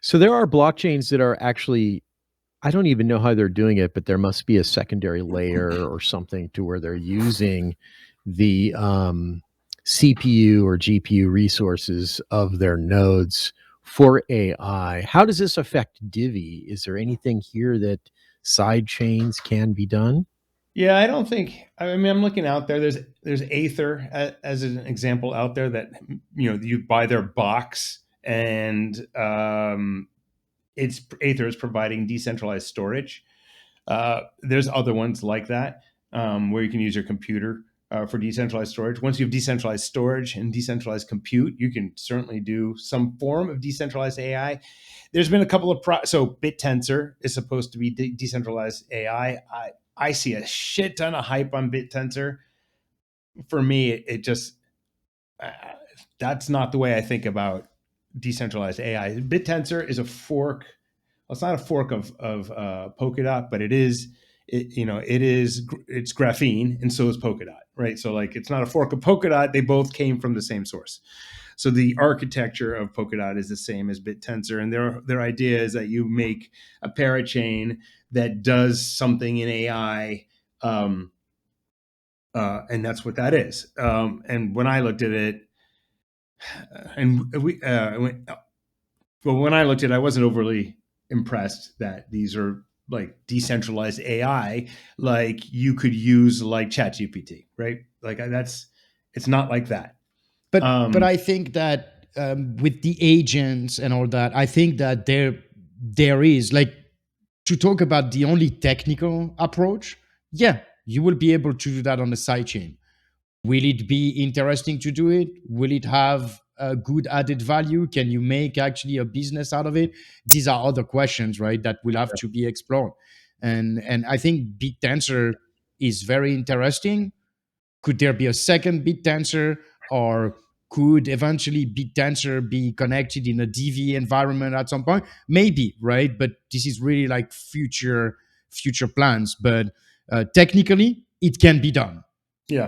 So there are blockchains that are actually, I don't even know how they're doing it, but there must be a secondary layer or something to where they're using the CPU or GPU resources of their nodes for AI. How does this affect Divi? Is there anything here that side chains can be done? Yeah, I don't think. I mean, I'm looking out there. There's Aether as an example out there that you buy their box and it's Aether is providing decentralized storage. There's other ones like that where you can use your computer for decentralized storage. Once you have decentralized storage and decentralized compute, you can certainly do some form of decentralized AI. There's been a couple of so BitTensor is supposed to be decentralized AI. I see a shit ton of hype on BitTensor. For me, it just uh, that's not the way I think about decentralized AI. BitTensor is a fork. Well, it's not a fork of Polkadot, but it is. It's graphene, and so is Polkadot, right? So like, it's not a fork of Polkadot. They both came from the same source. So the architecture of Polkadot is the same as BitTensor, and their idea is that you make a parachain that does something in AI, and that's what that is. And when I looked at it, and we, well, when I looked at it, I wasn't overly impressed that these are like decentralized AI, like you could use like ChatGPT, right? Like that's it's not like that. But Um, I think that with the agents and all that, I think that there is like, to talk about the only technical approach. Yeah, you will be able to do that on the sidechain. Will it be interesting to do it? Will it have a good added value? Can you make actually a business out of it? These are other questions, right? That will have to be explored. And I think BitTensor is very interesting. Could there be a second BitTensor, or could eventually BitTensor be connected in a DV environment at some point? Maybe, right? But this is really like future plans. But technically, it can be done. yeah.